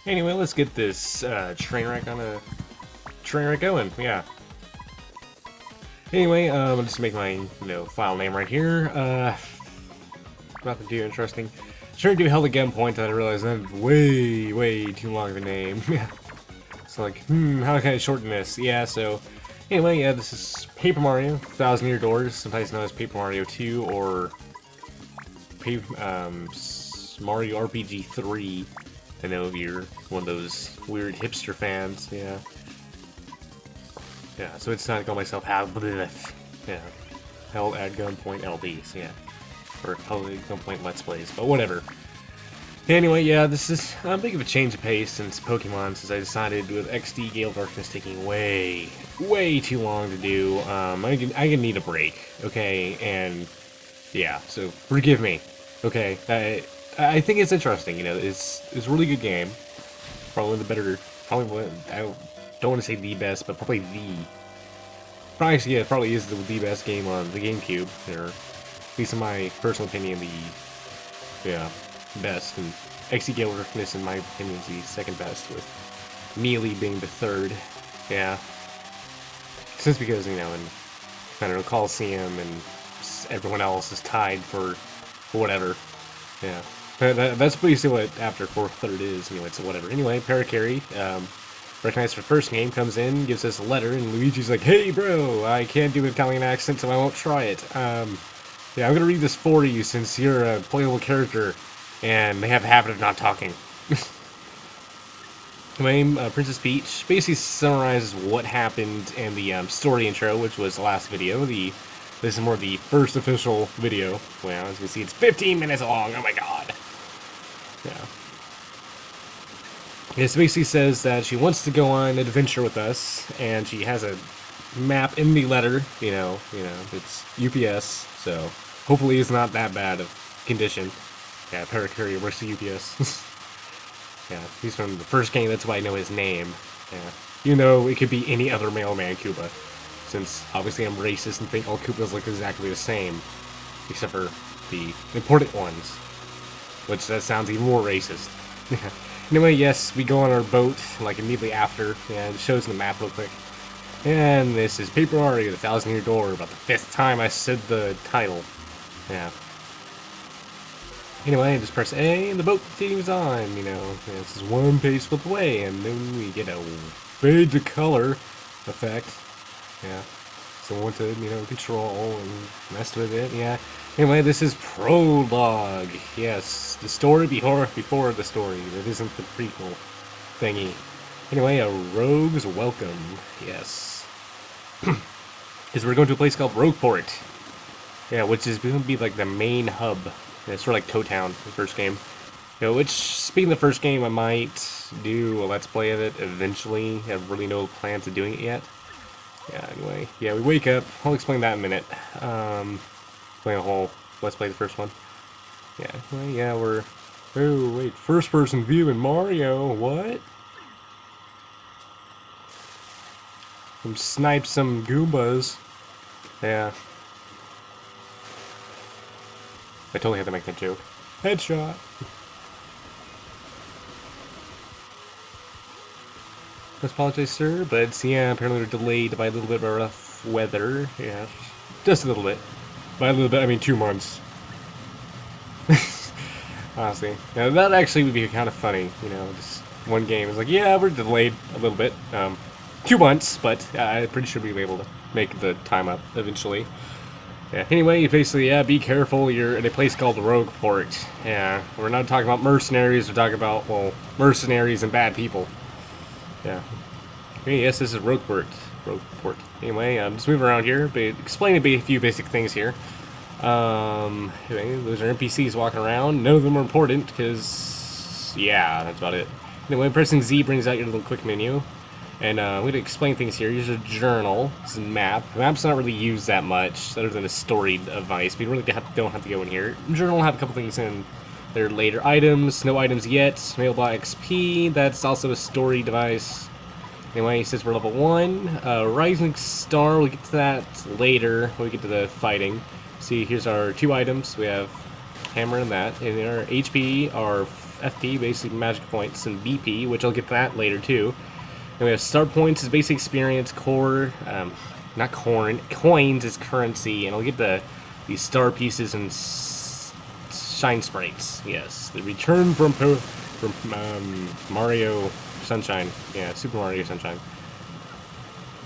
Anyway, let's get this train wreck going. Yeah. Anyway, I'll just make my file name right here. Nothing too interesting. Trying to do held at gunpoint, and I realized that's way too long of a name. So like, how can I shorten this? Yeah. So anyway, yeah, this is Paper Mario: Thousand Year Doors, sometimes known as Paper Mario 2 or Mario RPG 3. I know if you're one of those weird hipster fans, yeah. Yeah, so it's not called myself held at gunpoint LBs, yeah. Or held at gunpoint Let's Plays, but whatever. Anyway, yeah, this is a big of a change of pace since Pokemon, since I decided with XD Gale Darkness taking way too long to do. I can need a break, okay, and yeah, so forgive me, okay. I think it's interesting, it's a really good game. Probably the better, I don't want to say the best, but probably actually, yeah, it probably is the best game on the GameCube, or at least in my personal opinion, best, and XD Gale Darkness, in my opinion, is the second best, with Melee being the third, yeah. Since because, in, I don't know, Coliseum and everyone else is tied for whatever, yeah. That's basically what after fourth, third is, anyway, so whatever. Anyway, Parakarry, recognized for first game, comes in, gives us a letter, and Luigi's like, "Hey bro, I can't do an Italian accent, so I won't try it. Yeah, I'm gonna read this for you since you're a playable character, and they have a habit of not talking." Princess Peach basically summarizes what happened in the story intro, which was the last video. This is more the first official video. Well, as you can see, it's 15 minutes long. Oh my god. Yeah. It basically says that she wants to go on an adventure with us, and she has a map in the letter. It's UPS, so hopefully it's not that bad of condition. Yeah, Parakarry works at UPS. Yeah, he's from the first game, that's why I know his name. Yeah, even though it could be any other mailman Koopa, since obviously I'm racist and think all Koopas look exactly the same, except for the important ones, which that sounds even more racist. Anyway, yes, we go on our boat, like, immediately after, and it shows the map real quick. And this is Paper Mario: The Thousand Year Door, about the 5th time I said the title. Yeah. Anyway, just press A, and the boat continues on, this is one page flip away, and then we get a fade to color effect. Yeah. So I want to, control and mess with it, yeah. Anyway, this is Prologue. Yes, the story before the story. That isn't the prequel thingy. Anyway, a rogue's welcome. Yes. Because we're going to a place called Rogueport. Yeah, which is going to be like the main hub. Yeah, it's sort of like Toad Town, the first game. Which, speaking of the first game, I might do a Let's Play of it eventually. I have really no plans of doing it yet. Yeah, anyway. Yeah, we wake up. I'll explain that in a minute. Playing a whole Let's Play the first one. Yeah, well, yeah, we're... Oh, wait, first-person view in Mario, what? Snipe some Goombas. Yeah. I totally had to make that joke. Headshot! I apologize, sir, but yeah, apparently we're delayed by a little bit of rough weather. Yeah, just a little bit. By a little bit, I mean 2 months. Honestly. Now, that actually would be kind of funny, just one game is like, yeah, we're delayed a little bit. 2 months, but I'm pretty sure we'll be able to make the time up eventually. Yeah, anyway, basically, yeah, be careful, you're in a place called Rogueport. Yeah, we're not talking about mercenaries, we're talking about, well, mercenaries and bad people. Yeah. Okay, yes, this is Rogueport. Anyway, just move around here, but explain a few basic things here. Anyway, those are NPCs walking around. None of them are important, because, yeah, that's about it. Anyway, pressing Z brings out your little quick menu. And I'm going to explain things here. Here's a journal. This is a map. The map's not really used that much, other than a story device. We really don't have to go in here. Journal will have a couple things in there later. Items, no items yet. Mailbox XP, that's also a story device. Anyway, he says we're level 1. Rising Star, we'll get to that later when we get to the fighting. See, here's our 2 items. We have hammer and that. And our HP are FP, basically magic points, and BP, which I'll get to that later too. And we have star points is basic experience, core, not corn, coins is currency, and I'll get these star pieces and shine sprites. Yes, the return from Mario Sunshine. Yeah, Super Mario Sunshine.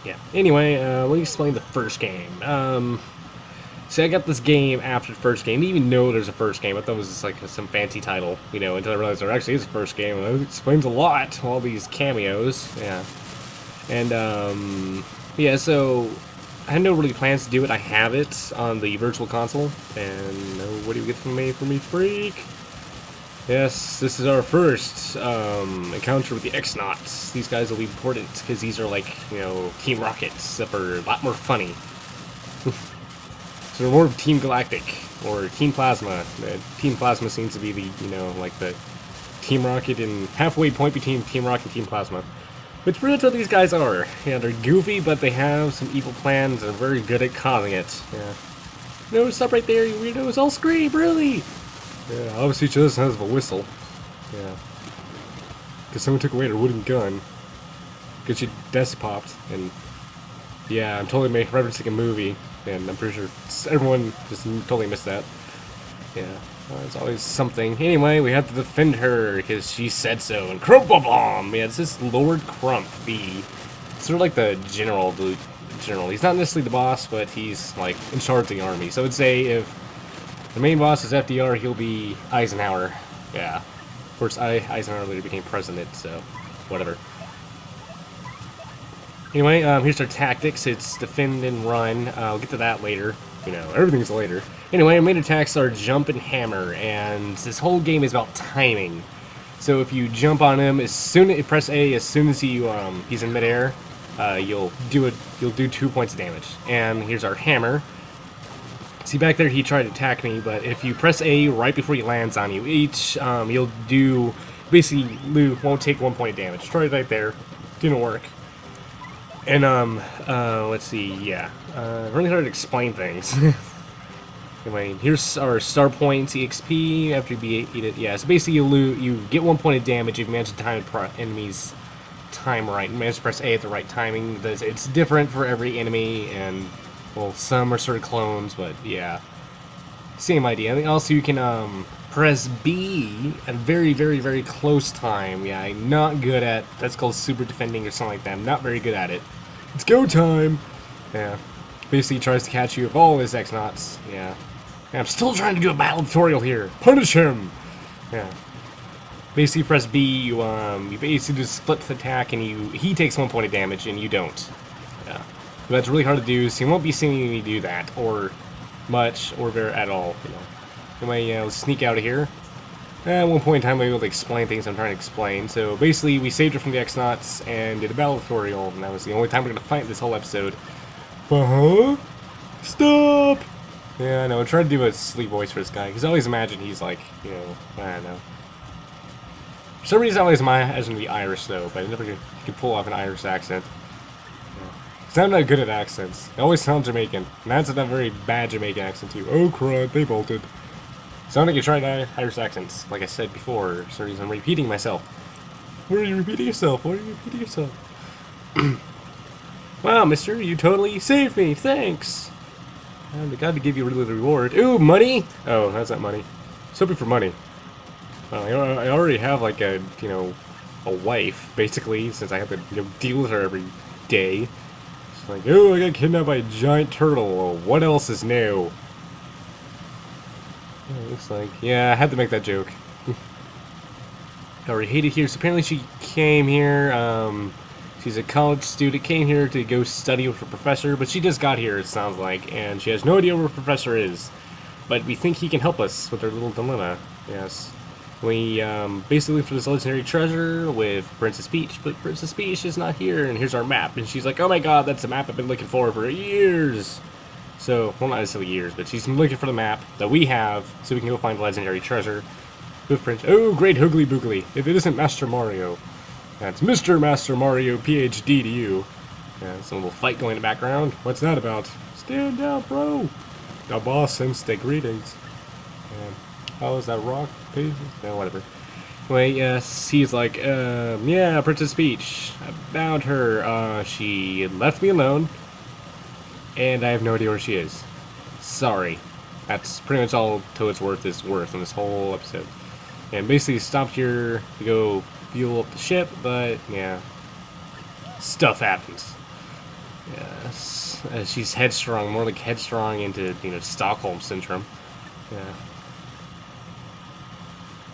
Yeah. Anyway, let me explain the first game. See, I got this game after the first game. I didn't even know there's a first game. I thought it was just like some fancy title, you know, until I realized there actually is a first game. And it explains a lot, all these cameos. Yeah. And, yeah, so I had no really plans to do it. I have it on the Virtual Console. And what do you get from me, freak? Yes, this is our first encounter with the X-Nauts. These guys will be important because these are like, you know, Team Rockets, except for a lot more funny. So they're more of Team Galactic or Team Plasma. Team Plasma seems to be the, you know, like the Team Rocket and halfway point between Team Rocket and Team Plasma. Which pretty much what these guys are. Yeah, they're goofy, but they have some evil plans and are very good at causing it. Yeah. No, stop right there, you weirdos! I'll scream, really! Yeah, obviously she doesn't have a whistle. Yeah. Because someone took away her wooden gun. Because she desk popped. And yeah, I'm totally referencing a movie. And I'm pretty sure everyone just totally missed that. Yeah, it's always something. Anyway, we have to defend her because she said so. And Crumple Bomb! Yeah, this is Lord Crump, the sort of like the general. He's not necessarily the boss, but he's like in charge of the army. So I would say if the main boss is FDR, he'll be Eisenhower. Yeah. Of course, Eisenhower later became president, so whatever. Anyway, here's our tactics. It's defend and run. I'll get to that later. You know, everything's later. Anyway, our main attacks are jump and hammer, and this whole game is about timing. So if you jump on him, press A as soon as he's in midair, you'll do 2 points of damage. And here's our hammer. See, back there he tried to attack me, but if you press A right before he lands on you, you'll do basically won't take 1 point of damage. Try it right there. Didn't work. And let's see, yeah, really hard to explain things. Anyway, here's our star points, EXP, after you beat it, yeah, so basically you get 1 point of damage if you manage to time enemy's time right, manage to press A at the right timing. It's different for every enemy, and, well, some are sort of clones, but yeah, same idea. And also you can, press B at a very, very, very close time. Yeah, I'm not good at, that's called super defending or something like that. I'm not very good at it. It's go time! Yeah. Basically he tries to catch you with all his X-Nauts. Yeah. I'm still trying to do a battle tutorial here. Punish him! Yeah. Basically press B, you basically just split the attack and he takes 1 point of damage and you don't. Yeah. But that's really hard to do, so you won't be seeing me do that, or much, or very at all, you know. Anyway, let's sneak out of here. At one point in time, I'll be able to explain things I'm trying to explain. So basically, we saved her from the X-Nauts and did a battle tutorial, and that was the only time we're going to fight this whole episode. Uh-huh? Stop! Yeah, I know, I'm trying to do a sleep voice for this guy, because I always imagine he's like, you know, I don't know. For some reason, I always imagine him to be Irish, though, but I never can pull off an Irish accent. Because I'm not good at accents. I always sound Jamaican, and that's a very bad Jamaican accent, too. Oh, crud, they bolted. Sound like you're trying Irish accents, like I said before. For some reason, I'm repeating myself. Where are you repeating yourself? Why are you repeating yourself? Wow, mister, you totally saved me. Thanks. I got to give you a little reward. Ooh, money? Oh, that's not money. It's hoping for money. Well, I already have like a, you know, a wife, basically, since I have to, you know, deal with her every day. It's like, oh, I got kidnapped by a giant turtle. Well, what else is new? It looks like, yeah, I had to make that joke. I already hate it here. So apparently she came here, she's a college student, came here to go study with her professor, but she just got here, it sounds like, and she has no idea where her professor is. But we think he can help us with our little dilemma, yes. We basically look for this legendary treasure with Princess Peach, but Princess Peach is not here, and here's our map. And she's like, oh my god, that's the map I've been looking for years. So, well, not necessarily years, but she's looking for the map that we have, so we can go find the legendary treasure. With Prince. Oh, great hoogly boogly. If it isn't Master Mario. That's Mr. Master Mario, PhD to you. Yeah, some little fight going in the background. What's that about? Stand down, bro. The boss sends the greetings. How is that rock? No, whatever. Wait, yes, he's like, yeah, Princess Peach. About her, she left me alone, and I have no idea where she is. Sorry. That's pretty much all Toad's worth is worth in this whole episode. And basically stopped here to go fuel up the ship, but, yeah, stuff happens. Yes, she's headstrong, more like headstrong into, Stockholm Syndrome. Yeah.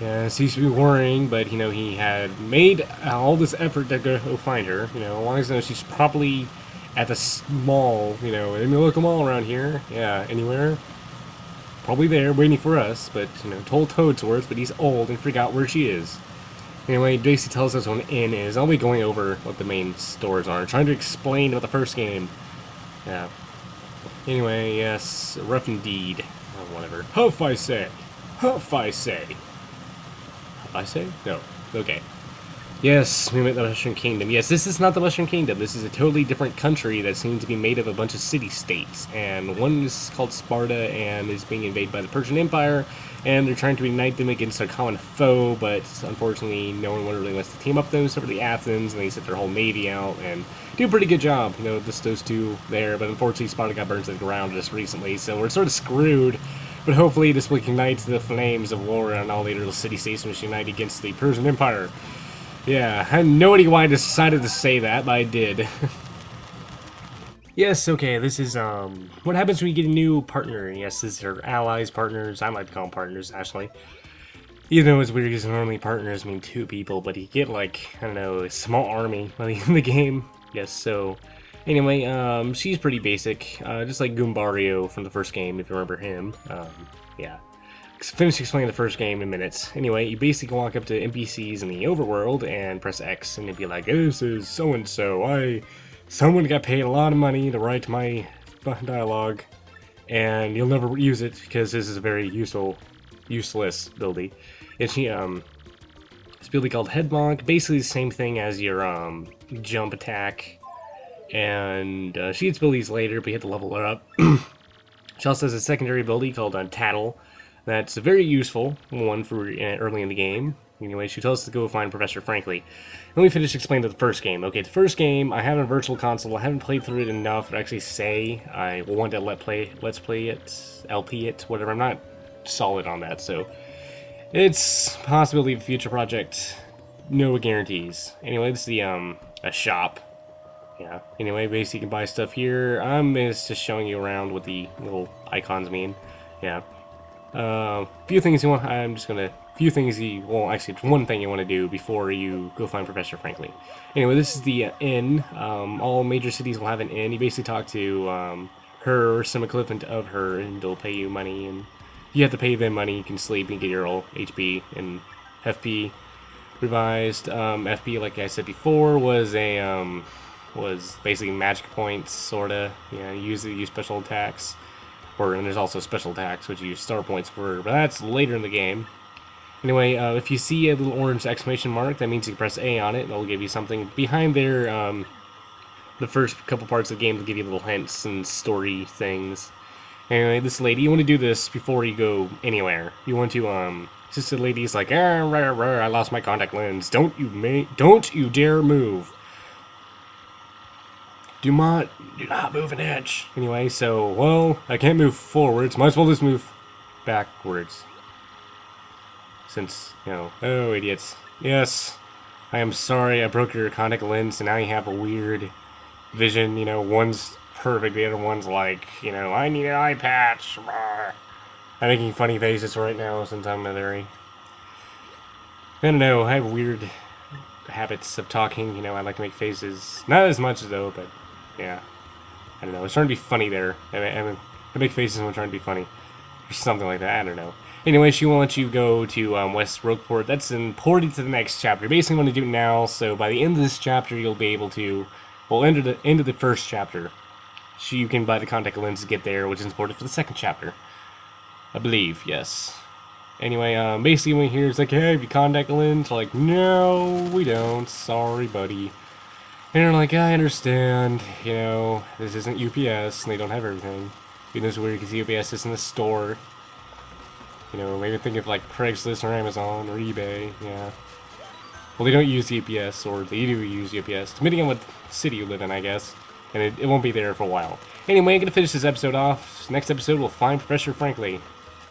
Yeah, seems to be worrying, but, he had made all this effort to go find her. As long as she's probably at the mall, any local mall around here. Yeah, anywhere. Probably there, waiting for us, but, told Toadsworth, but he's old and forgot where she is. Anyway, basically tells us what an inn is. I'll be going over what the main stores are, trying to explain about the first game. Yeah. Anyway, yes, rough indeed. Oh, whatever. Huff, I say. Huff, I say. I say? No. Okay. Yes, we met the Western Kingdom. Yes, this is not the Western Kingdom. This is a totally different country that seems to be made of a bunch of city-states. And one is called Sparta and is being invaded by the Persian Empire. And they're trying to unite them against their common foe, but unfortunately no one really wants to team up with them except for the Athens, and they set their whole navy out and do a pretty good job. Just those two there, but unfortunately Sparta got burned to the ground just recently, so we're sort of screwed. But hopefully this will ignite the flames of war and all the little city-states which unite against the Persian Empire. Yeah, I have no idea why I decided to say that, but I did. Yes, okay, this is, what happens when you get a new partner? Yes, these are allies, partners, I like to call them partners, actually. Even though it's weird because normally partners mean two people, but you get, like, I don't know, a small army in the game. Yes, so, anyway, she's pretty basic, just like Goombario from the first game, if you remember him. Yeah. Finish explaining the first game in minutes. Anyway, you basically walk up to NPCs in the overworld and press X, and it'd be like, this is so-and-so, someone got paid a lot of money to write my dialogue, and you'll never use it because this is a very useless buildie. It's this buildie called Headlock, basically the same thing as your jump attack, and she gets abilities later, but you have to level her up. She also has a secondary ability called Tattle. That's a very useful one for early in the game. Anyway, she tells us to go find Professor Frankly. Let me finish explaining the first game. Okay, the first game, I have a virtual console. I haven't played through it enough to actually say I want to let's play it, LP it, whatever. I'm not solid on that, so it's a possibility of a future project. No guarantees. Anyway, this is the a shop. Yeah. Anyway, basically you can buy stuff here. I'm just showing you around what the little icons mean. Yeah. Few things you want. I'm just gonna. Few things you. Well, actually, it's one thing you want to do before you go find Professor Frankly. Anyway, this is the inn. All major cities will have an inn. You basically talk to her or some equivalent of her, and they'll pay you money. And you have to pay them money. You can sleep and get your old HP and FP revised. FP, like I said before, was a was basically magic points, sorta. Yeah, use special attacks. And there's also special attacks, which you use star points for, but that's later in the game. Anyway, if you see a little orange exclamation mark, that means you can press A on it, and it'll give you something. Behind there, the first couple parts of the game will give you little hints and story things. Anyway, this lady, you want to do this before you go anywhere. You want to, just the lady's like, I lost my contact lens. Don't you dare move. Do not move an inch. Anyway, so, well, I can't move forwards. Might as well just move backwards. Since, oh, idiots. Yes, I am sorry I broke your contact lens, and now you have a weird vision. One's perfect, the other one's like, I need an eye patch. I'm making funny faces right now since I'm very... I don't know, I have weird habits of talking. I like to make faces. Not as much, though, but... yeah, I don't know. I was trying to be funny there. I make faces when I'm trying to be funny. Or something like that. I don't know. Anyway, she wants you to go to West Rogueport. That's important to the next chapter. You basically want to do it now, so by the end of this chapter, you'll be able to... well, end of the first chapter. You can buy the contact lens to get there, which is important for the second chapter. I believe, yes. Anyway, basically when you hear it's like, hey, have you contact lens? Like, no, we don't. Sorry, buddy. And they're like, I understand, this isn't UPS, and they don't have everything. Even though it's weird because UPS is in the store. You know, maybe think of like Craigslist or Amazon or eBay. Yeah. Well, they don't use EPS, or they do use EPS, depending on what city you live in, I guess. And it won't be there for a while. Anyway, I'm going to finish this episode off. Next episode, we'll find Professor Frankly.